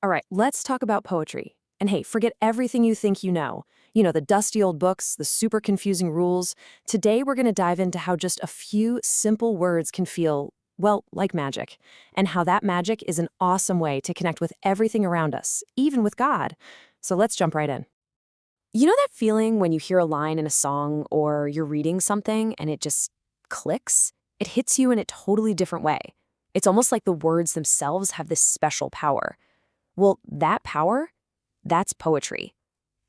All right, let's talk about poetry. And hey, forget everything you think you know. You know, the dusty old books, the super confusing rules. Today, we're going to dive into how just a few simple words can feel, well, like magic, and how that magic is an awesome way to connect with everything around us, even with God. So let's jump right in. You know that feeling when you hear a line in a song or you're reading something and it just clicks? It hits you in a totally different way. It's almost like the words themselves have this special power. Well, that power, that's poetry.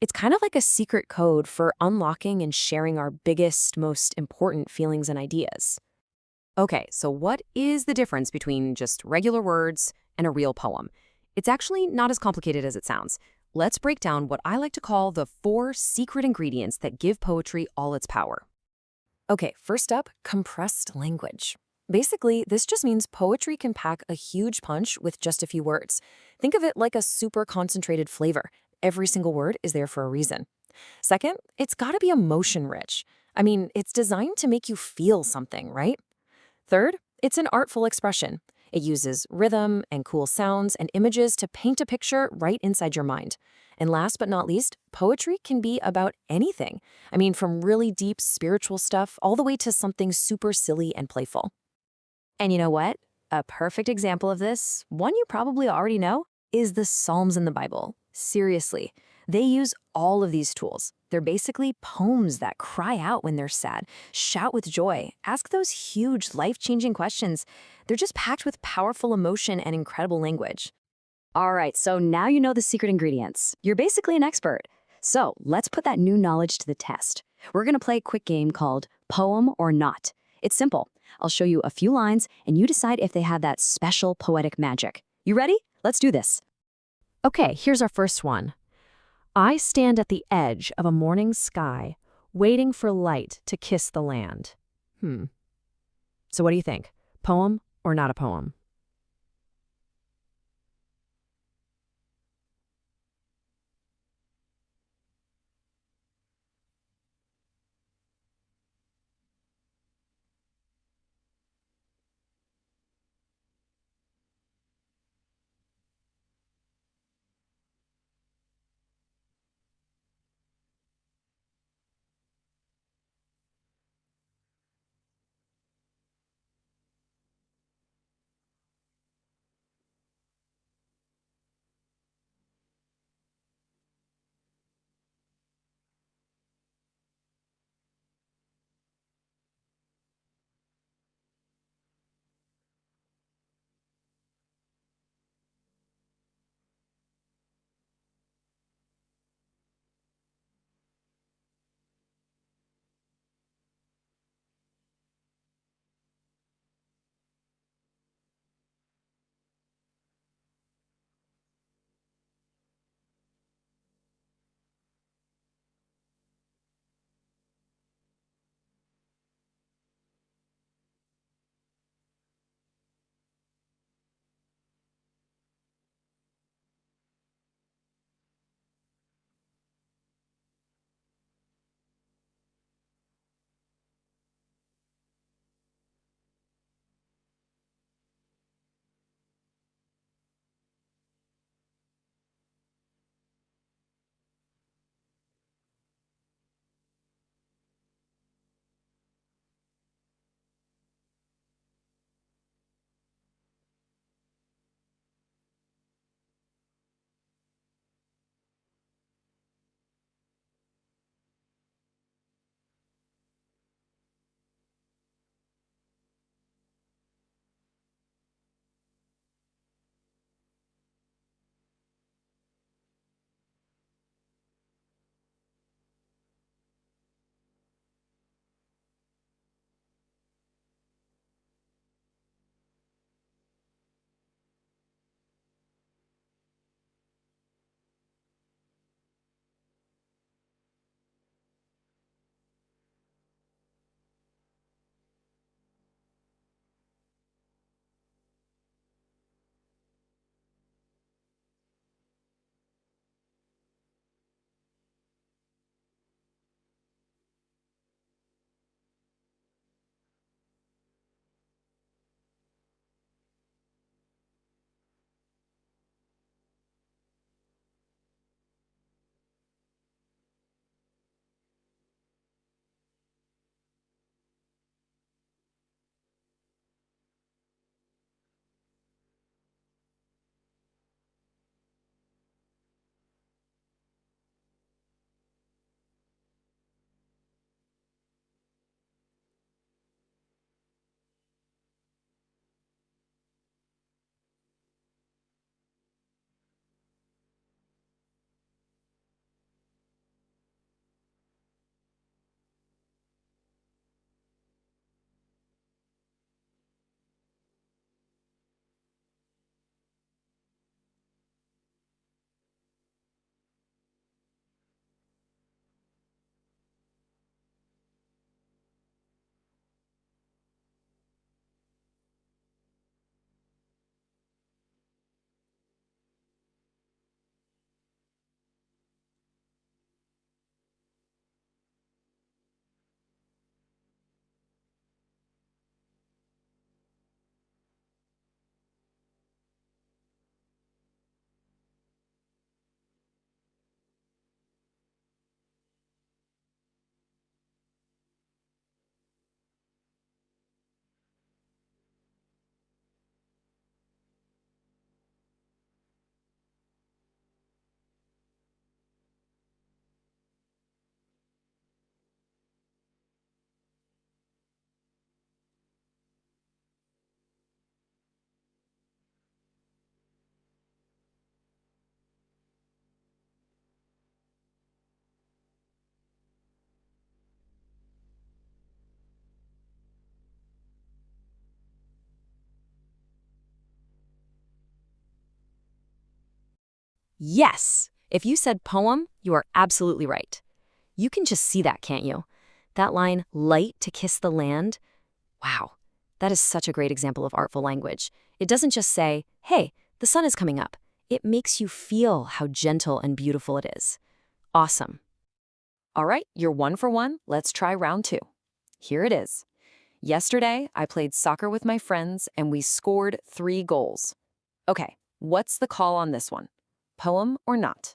It's kind of like a secret code for unlocking and sharing our biggest, most important feelings and ideas. Okay, so what is the difference between just regular words and a real poem? It's actually not as complicated as it sounds. Let's break down what I like to call the four secret ingredients that give poetry all its power. Okay, first up, compressed language. Basically, this just means poetry can pack a huge punch with just a few words. Think of it like a super concentrated flavor. Every single word is there for a reason. Second, it's gotta be emotion rich. I mean, it's designed to make you feel something, right? Third, it's an artful expression. It uses rhythm and cool sounds and images to paint a picture right inside your mind. And last but not least, poetry can be about anything. I mean, from really deep spiritual stuff all the way to something super silly and playful. And you know what? A perfect example of this, one you probably already know, is the Psalms in the Bible. Seriously, they use all of these tools. They're basically poems that cry out when they're sad, shout with joy, ask those huge, life changing questions. They're just packed with powerful emotion and incredible language. All right, so now you know the secret ingredients. You're basically an expert. So let's put that new knowledge to the test. We're going to play a quick game called Poem or Not. It's simple. I'll show you a few lines, and you decide if they have that special poetic magic. You ready? Let's do this. Okay, here's our first one. I stand at the edge of a morning sky, waiting for light to kiss the land. So what do you think? Poem or not a poem? Yes! If you said poem, you are absolutely right. You can just see that, can't you? That line, light to kiss the land. Wow, that is such a great example of artful language. It doesn't just say, hey, the sun is coming up. It makes you feel how gentle and beautiful it is. Awesome. All right, you're 1 for 1. Let's try round 2. Here it is. Yesterday, I played soccer with my friends and we scored 3 goals. Okay, what's the call on this one? Poem or not?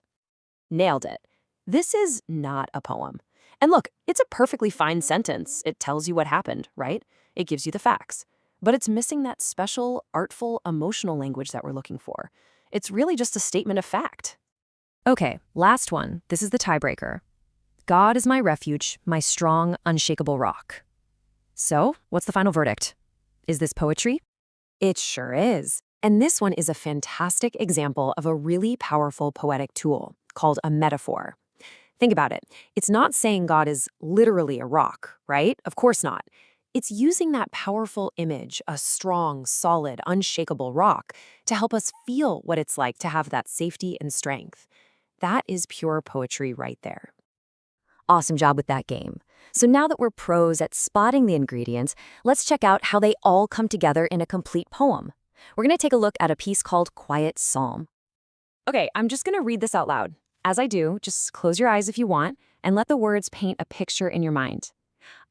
Nailed it. This is not a poem. And look, it's a perfectly fine sentence. It tells you what happened, right? It gives you the facts. But it's missing that special, artful, emotional language that we're looking for. It's really just a statement of fact. Okay, last one. This is the tiebreaker. God is my refuge, my strong, unshakable rock. So, what's the final verdict? Is this poetry? It sure is. And this one is a fantastic example of a really powerful poetic tool called a metaphor. Think about it. It's not saying God is literally a rock, right? Of course not. It's using that powerful image, a strong, solid, unshakable rock, to help us feel what it's like to have that safety and strength. That is pure poetry right there. Awesome job with that game. So now that we're pros at spotting the ingredients, let's check out how they all come together in a complete poem. We're going to take a look at a piece called Quiet Psalm. Okay, I'm just going to read this out loud. As I do, just close your eyes if you want, and let the words paint a picture in your mind.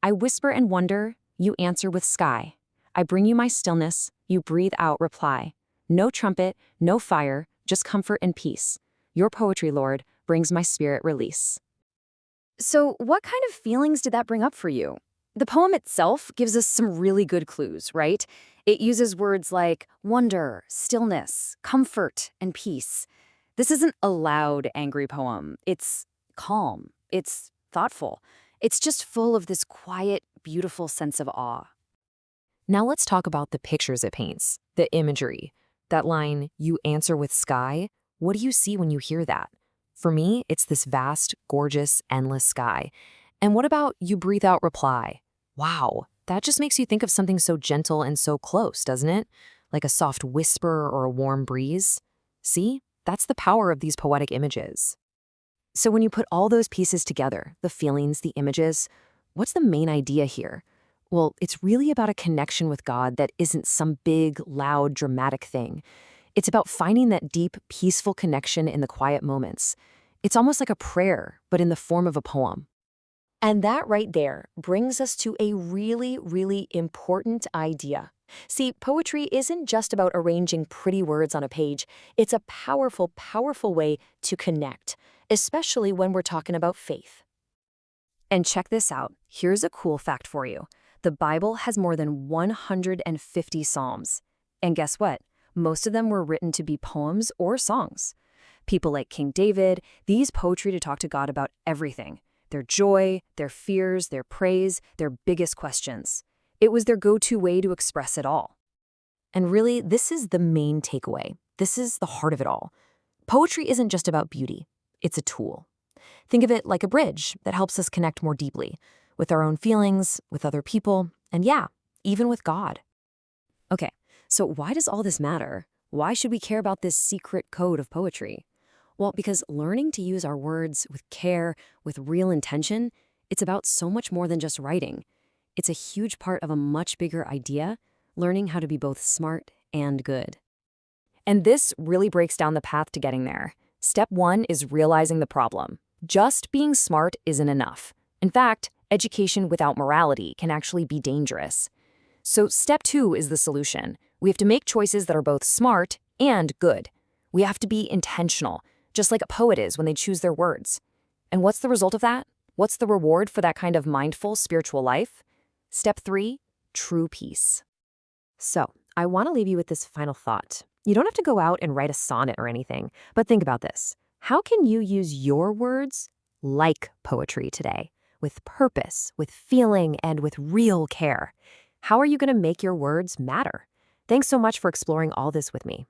I whisper and wonder, you answer with sky. I bring you my stillness, you breathe out reply. No trumpet, no fire, just comfort and peace. Your poetry, Lord, brings my spirit release. So, what kind of feelings did that bring up for you? The poem itself gives us some really good clues, right? It uses words like wonder, stillness, comfort, and peace. This isn't a loud, angry poem. It's calm. It's thoughtful. It's just full of this quiet, beautiful sense of awe. Now let's talk about the pictures it paints, the imagery. That line, you answer with sky, what do you see when you hear that? For me, it's this vast, gorgeous, endless sky. And what about you breathe out reply? Wow, that just makes you think of something so gentle and so close, doesn't it? Like a soft whisper or a warm breeze. See? That's the power of these poetic images. So when you put all those pieces together, the feelings, the images, what's the main idea here? Well, it's really about a connection with God that isn't some big, loud, dramatic thing. It's about finding that deep, peaceful connection in the quiet moments. It's almost like a prayer, but in the form of a poem. And that right there brings us to a really, really important idea. See, poetry isn't just about arranging pretty words on a page. It's a powerful, powerful way to connect, especially when we're talking about faith. And check this out. Here's a cool fact for you. The Bible has more than 150 psalms. And guess what? Most of them were written to be poems or songs. People like King David, they use poetry to talk to God about everything. Their joy, their fears, their praise, their biggest questions. It was their go-to way to express it all. And really, this is the main takeaway. This is the heart of it all. Poetry isn't just about beauty. It's a tool. Think of it like a bridge that helps us connect more deeply with our own feelings, with other people, and yeah, even with God. Okay, so why does all this matter? Why should we care about this secret code of poetry? Well, because learning to use our words with care, with real intention, it's about so much more than just writing. It's a huge part of a much bigger idea, learning how to be both smart and good. And this really breaks down the path to getting there. Step 1 is realizing the problem. Just being smart isn't enough. In fact, education without morality can actually be dangerous. So step 2 is the solution. We have to make choices that are both smart and good. We have to be intentional, just like a poet is when they choose their words. And what's the result of that? What's the reward for that kind of mindful spiritual life? Step 3, true peace. So, I want to leave you with this final thought. You don't have to go out and write a sonnet or anything, but think about this. How can you use your words like poetry today, with purpose, with feeling, and with real care? How are you going to make your words matter? Thanks so much for exploring all this with me.